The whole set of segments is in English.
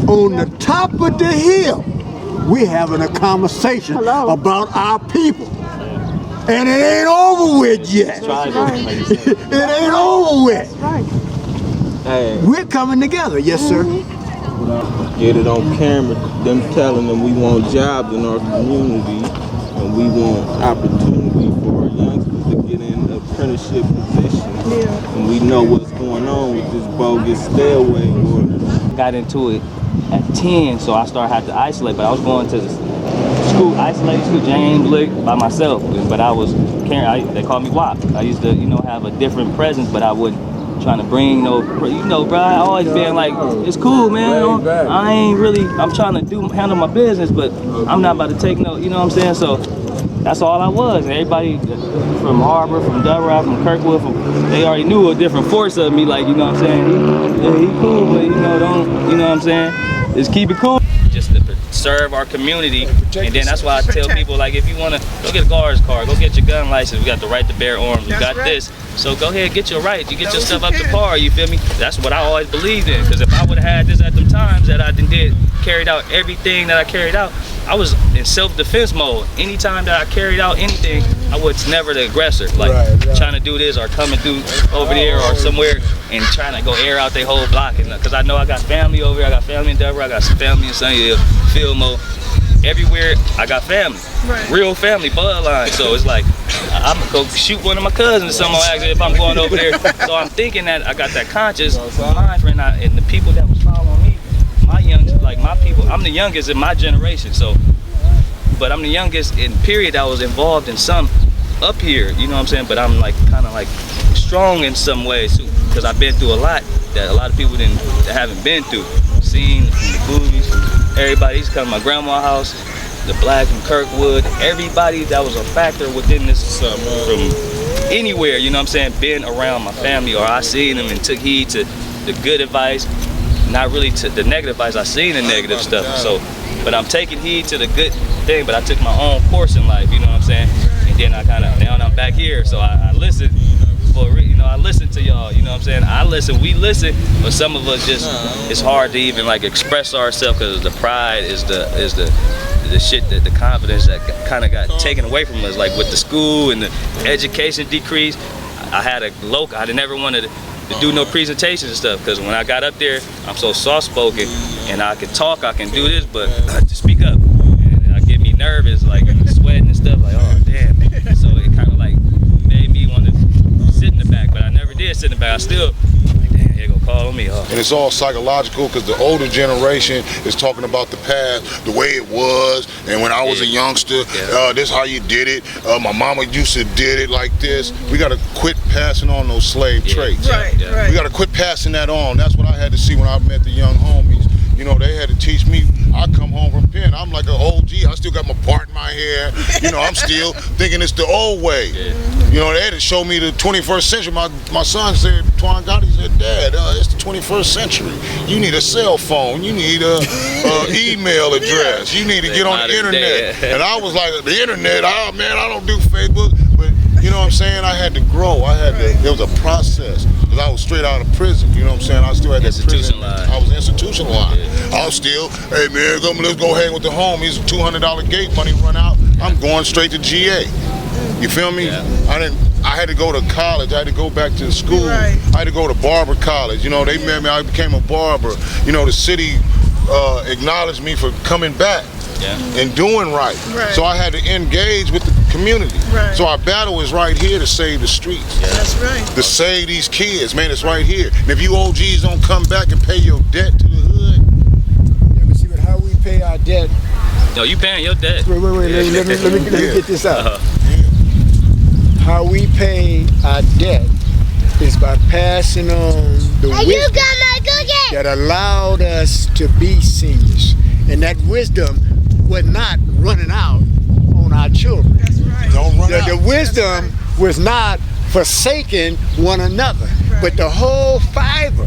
on the top of the hill, we having a conversation about our people. And it ain't over with yet. It ain't over with. Hey. We're coming together, yes sir. Get it on camera, them telling them we want jobs in our community and we want opportunity for our youngsters to get in apprenticeship positions. And we know what's going on with this bogus stairway order. Got into it at 10, so I had to isolate, but I was going to the school, isolated school, James Lick, by myself, but I was carrying, they called me WAP. I used to, have a different presence, but I wouldn't trying to bring bro, I always been like, it's cool, man. I ain't really, I'm trying to handle my business, but I'm not about to take no, you know what I'm saying? So that's all I was. And everybody from Harbor, from Delray, from Kirkwood, they already knew a different force of me, like, you know what I'm saying? He cool, but don't, you know what I'm saying? Just keep it cool. Just to serve our community, and then that's why I tell people, like, if you want to go get a guard's card, go get your gun license. We got the right to bear arms. We got this. So go ahead, get your rights. You get your stuff up to par. You feel me? That's what I always believed in. Because if I would have had this at the times that I carried out everything that I carried out, I was in self-defense mode. Anytime that I carried out anything, I was never the aggressor. Like trying to do this or coming through over there or somewhere and trying to go air out their whole block. Because I know I got family over here. I got family in Delray. I got some family in Sunnyvale, Fillmore. Everywhere I got family, real family, bloodline. So it's like I'm gonna go shoot one of my cousins or something actually if I'm going over there. So I'm thinking that I got that conscious mind frame, and the people that was following me, my people. I'm the youngest in my generation, so, but I'm the youngest in period that was involved in some up here. You know what I'm saying? But I'm like kind of like strong in some ways too, because I've been through a lot that a lot of people that haven't been through. Seen from the movies, everybody used to come to my grandma's house, the black from Kirkwood, everybody that was a factor within this from anywhere, you know what I'm saying, been around my family, or I seen them and took heed to the good advice, not really to the negative advice. I seen the negative stuff, so, but I'm taking heed to the good thing, but I took my own course in life, you know what I'm saying, and then I kind of, now I'm back here, so I listen. I listen to y'all, you know what I'm saying? We listen, but some of us just, it's hard to even like express ourselves because the pride is the shit, that the confidence that kind of got taken away from us, like with the school and the education decrease. I never wanted to do no presentations and stuff, because when I got up there, I'm so soft-spoken and I can talk, I can do this, but to speak up, and it get me nervous, like sweating and stuff, like, oh damn. So it kind of like made me want to sit in the back, but I never did sit in the back. I still, like, damn, they're gonna call me. And it's all psychological, because the older generation is talking about the past, the way it was, and when I was a youngster, this how you did it. My mama used to did it like this. We gotta quit passing on those slave traits. We gotta quit passing that on. That's what I had to see when I met the young homies. You know, they had to teach me. I come home from Penn, I'm like an OG. I still got my part in my hair. You know, I'm still thinking it's the old way. You know, they had to show me the 21st century. My son said, Twan Gotti said, Dad, it's the 21st century. You need a cell phone. You need a email address. You need to get on the internet. And I was like, the internet, oh man, I don't do Facebook. But you know what I'm saying? I had to grow. It was a process. Because I was straight out of prison, you know what I'm saying? I still had that prison. I was institutionalized. I was still, hey man, let's go hang with the homies. $200 gate money run out. I'm going straight to GA. You feel me? I had to go to college. I had to go back to school. I had to go to barber college. You know, they met me. I became a barber. You know, the city acknowledged me for coming back and doing right. So I had to engage with the community. So our battle is right here to save the streets. That's right. To save these kids, man, it's right here. And if you OGs don't come back and pay your debt to the hood. Yeah, but see, but how we pay our debt. No, you paying your debt. Wait, let me get this out. How we pay our debt is by passing on the wisdom that allowed us to be seniors. And that wisdom was not running out on our children. That's right. Don't run out. The wisdom was not forsaking one another, but the whole fiber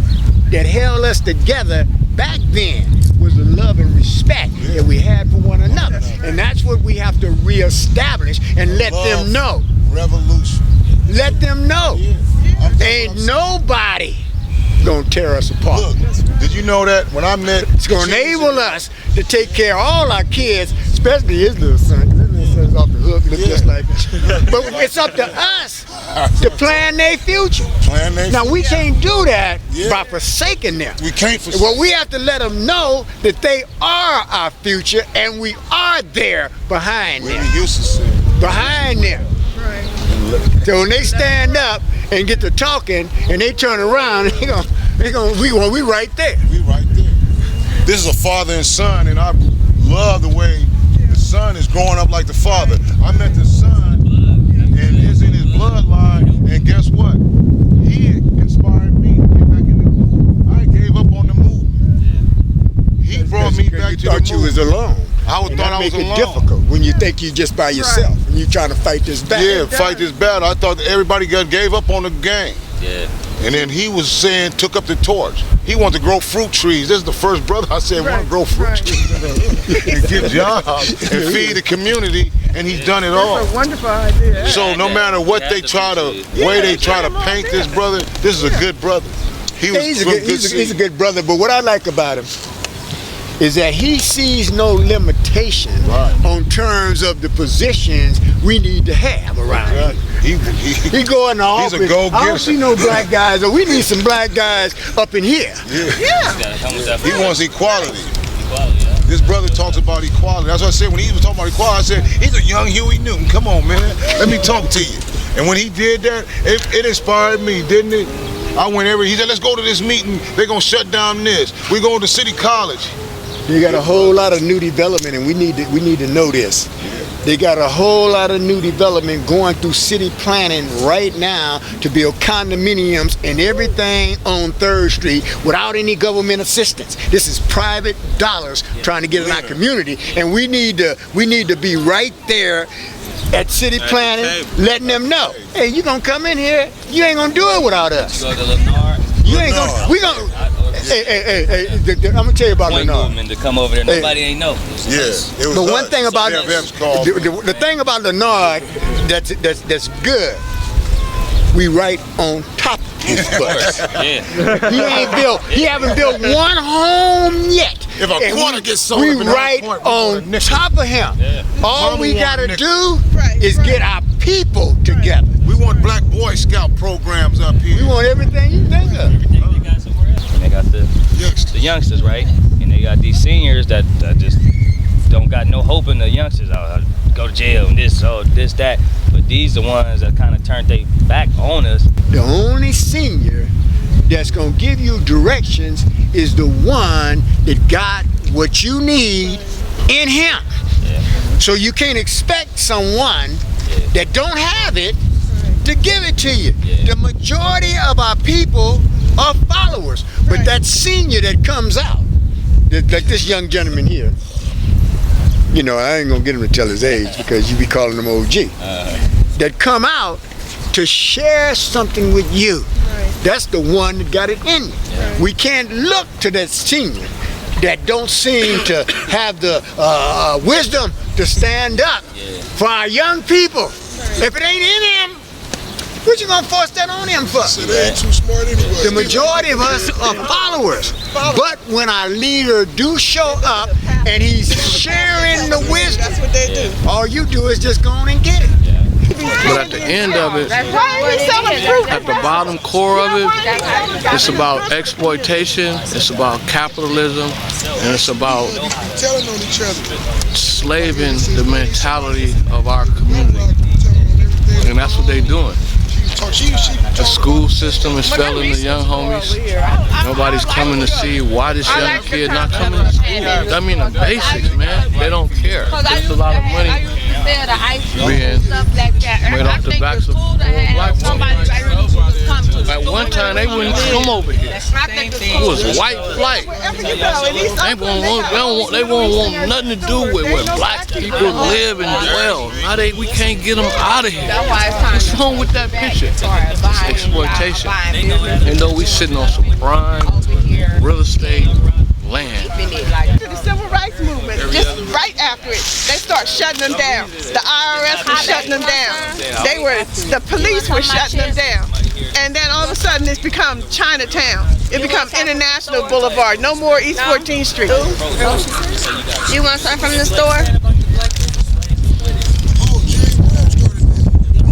that held us together back then was the love and respect that we had for one another. And that's what we have to reestablish and let them know. Revolution. Let them know. Ain't nobody gonna tear us apart. Look, Did you know that when I met? It's going to enable us to take care of all our kids, especially his little son. His little son's off the hook, look just like that. But it's up to us to plan their future. Now, we can't do that by forsaking them. We can't forsake. Well, we have to let them know that they are our future, and we are there behind them. We used to say. Behind them. Right. So when they stand up and get to talking, and they turn around, we right there. We right there. This is a father and son, and I love the way the son is growing up like the father. I met the son, and it's in his bloodline, and guess what? He inspired me to get back in the movement. I gave up on the movement. He brought me back to the movement. You thought you was alone. I thought I was alone. Make it difficult when you think you're just by yourself and you're trying to fight this battle. Yeah, fight this battle. I thought everybody gave up on the game. Yeah. And then he was saying, took up the torch. He wanted to grow fruit trees. This is the first brother I said want to grow fruit trees and give jobs and feed the community, and he's done it all. That's a wonderful idea. So no matter what they try to, way they try to paint this brother, this is a good brother. He's a good brother, but what I like about him is that he sees no limitation on terms of the positions we need to have around. He go in the office. He's a go-getter. I don't see no black guys, or we need some black guys up in here. He wants equality. This brother talks about equality. That's what I said when he was talking about equality. I said, he's a young Huey Newton. Come on, man. Let me talk to you. And when he did that, it inspired me, didn't it? I went he said, let's go to this meeting. They're going to shut down this. We're going to City College. They got a whole lot of new development, and we need to know this. They got a whole lot of new development going through city planning right now to build condominiums and everything on 3rd Street without any government assistance. This is private dollars trying to get in our community, and we need to be right there at city planning, letting them know, hey, you gonna come in here, you ain't gonna do it without us. You ain't gonna, we gonna. Hey, I'm gonna tell you about Lenard. Movement to come over there, nobody ain't know. But one thing about the thing about Lenard that's good, we right on top of his butt. He haven't built one home yet. If a corner gets sold, we right on top of him. All we gotta do is get our people together. We want black Boy Scout programs up here. We want everything you think of. They got the youngsters, right? And they got these seniors that just don't got no hope in the youngsters. I'll go to jail and this, that. But these the ones that kind of turned their back on us. The only senior that's gonna give you directions is the one that got what you need in him. So you can't expect someone that don't have it to give it to you. The majority of our people are followers, but that senior that comes out, like this young gentleman here, you know, I ain't gonna get him to tell his age because you be calling him OG, that come out to share something with you. That's the one that got it in you. We can't look to that senior that don't seem to have the wisdom to stand up for our young people. If it ain't in him, what you gonna force that on him for? So they ain't too smart anyway. The majority of us are followers. But when our leader do show up and he's sharing the wisdom, That's what they do. all you do is just go on and get it. But at the end of it, at the bottom core of it, it's about exploitation, it's about capitalism, and it's about Telling on each other. slaving the mentality of our community. And that's what they're doing. The school system is failing the young homies. Nobody's coming to see why this young kid not coming to school. I mean the basics, man. They don't care. There's a lot of money being made off the backs of black women. At one time, they wouldn't come over here. It was white flight. They won't want nothing to do with where black people live and dwell. Now we can't get them out of here. What's wrong with that picture? It's exploitation. And though we sitting on some prime real estate land. To the civil rights movement, just right after it, they start shutting them down. The IRS was shutting them down. The police were shutting them down. And then all of a sudden, sudden it's become Chinatown. It becomes International Boulevard. No more East 14th Street. You want something from the store?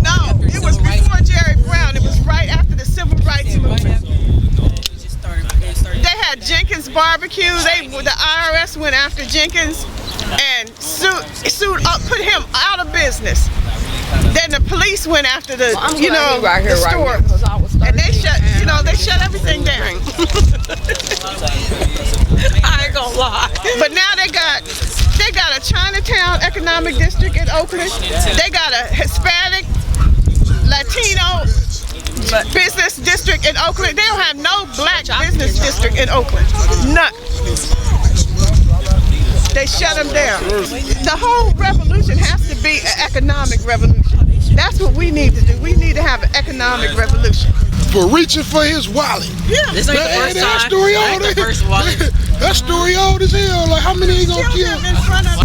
No, it was before Jerry Brown. It was right after the Civil Rights Movement. They had Jenkins Barbecue. The IRS went after Jenkins and put him out of business. Then the police went after the store, and they shut everything down. I ain't gonna lie. But now they got a Chinatown economic district in Oakland. They got a Hispanic, Latino business district in Oakland. They don't have no black business district in Oakland. None. They shut them down. The whole revolution has to be an economic revolution. That's what we need to do. We need to have an economic revolution. For reaching for his wallet. Yeah. This ain't the first time. That story old. That story old as hell. Like, how many he gonna kill? Him in front of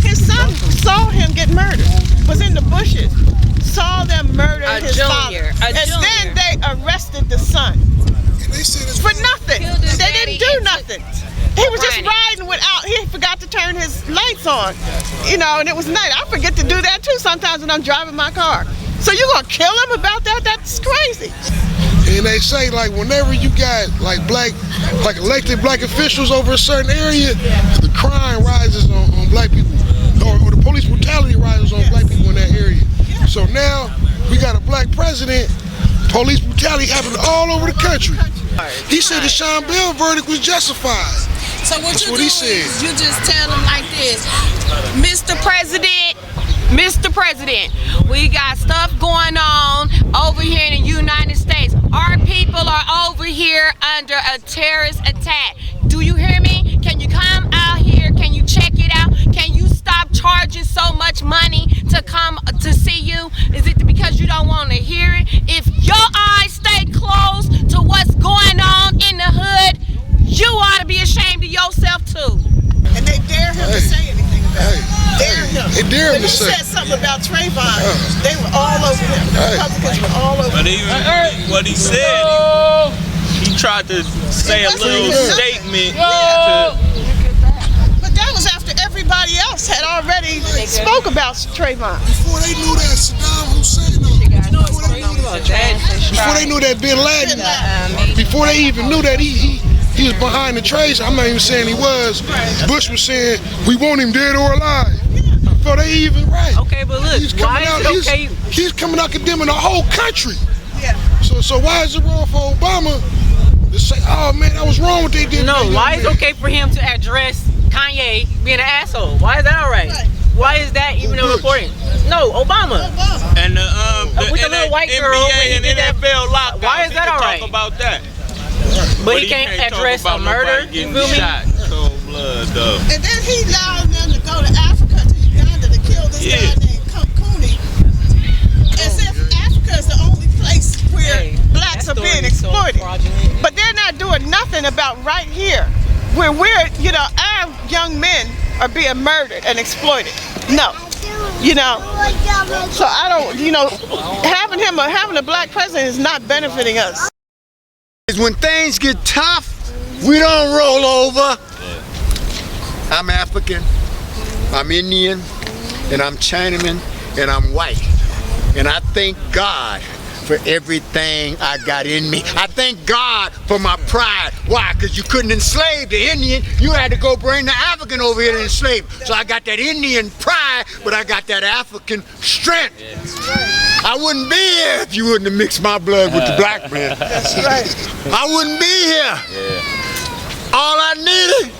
his son saw him get murdered. Was in the bushes. Saw them murder his father. And then they arrested the son. For nothing. They didn't do nothing. He was just riding without, he forgot to turn his lights on, and it was night. I forget to do that too sometimes when I'm driving my car. So you gonna kill him about that? That's crazy. And they say, like, whenever you got like elected black officials over a certain area, the crime rises on black people, or the police brutality rises on black people in that area. So now we got a black president. Police brutality happening all over the country. He said the Sean Bell verdict was justified. So That's what he said. You just tell them like this, Mr. President, we got stuff going on over here in the United States. Our people are over here under a terrorist attack. Do you hear me? Can you come out here? Can you check it out? Can you stop charging so much money to come to see you? Is it because you don't want to hear it? If your eyes stay closed to what's going on in the hood, you ought to be ashamed of yourself too. And they dare him to say anything about it. Dare him. They dare him to say. He said something about Trayvon. They were all over him. The Republicans were all over him. But even what he said, he tried to say a little statement. But that was after everybody else had already spoke about Trayvon. Before they knew that Saddam Hussein, before they knew that Bin Laden, before they even knew that he was behind the trace. I'm not even saying he was. Bush was saying we want him dead or alive. Before they even Okay, but look, he's coming out condemning the whole country. Yeah. So why is it wrong for Obama to say, oh man, that was wrong what they did? No, why is it okay for him to address Kanye being an asshole? Why is that all right? Why is that even important? No, Obama. And with the little white girl NBA and NFL lockdown. Why is that all right? Talk about that. But he can't address a murder. You feel me? Shot. Cold blood, though. And then he allowed them to go to Africa, to Uganda, to kill this guy named Cooney. As if Africa is the only place where blacks are being exploited. But they're not doing nothing about right here, where our young men are being murdered and exploited. No. So I don't, having a black president is not benefiting us. When things get tough, we don't roll over. I'm African, I'm Indian, and I'm Chinaman, and I'm white. And I thank God for everything I got in me. I thank God for my pride. Why? Because you couldn't enslave the Indian. You had to go bring the African over here to enslave. So I got that Indian pride, but I got that African strength. I wouldn't be here if you wouldn't have mixed my blood with the black blood. That's right. I wouldn't be here. All I needed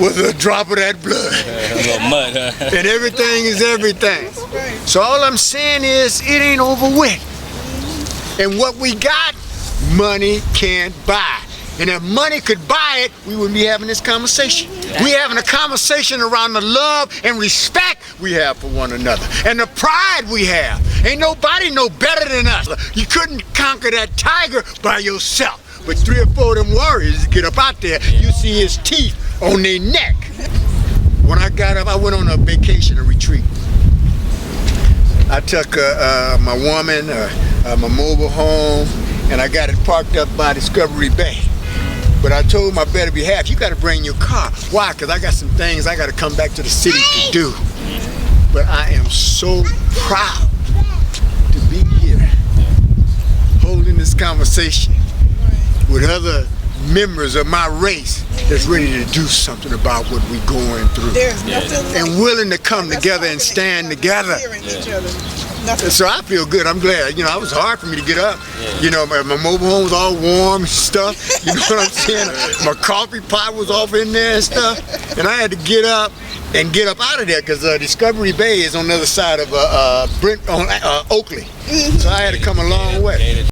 was a drop of that blood. A little mud, huh? And everything is everything. So all I'm saying is it ain't over with. And what we got, money can't buy. And if money could buy it, we wouldn't be having this conversation. We're having a conversation around the love and respect we have for one another. And the pride we have. Ain't nobody no better than us. You couldn't conquer that tiger by yourself. But 3 or 4 of them warriors get up out there, you see his teeth on their neck. When I got up, I went on a vacation, a retreat. I took my woman, my mobile home, and I got it parked up by Discovery Bay. But I told my better behalf, you got to bring your car. Why? Because I got some things I got to come back to the city to do. But I am so proud to be here, holding this conversation with other members of my race that's ready to do something about what we're going through. And willing to come together and stand together. So I feel good. I'm glad. You know, it was hard for me to get up. You know, my mobile home was all warm and stuff. You know what I'm saying? My coffee pot was off in there and stuff. And I had to get up out of there because Discovery Bay is on the other side of Oakland. So I had to come a long way.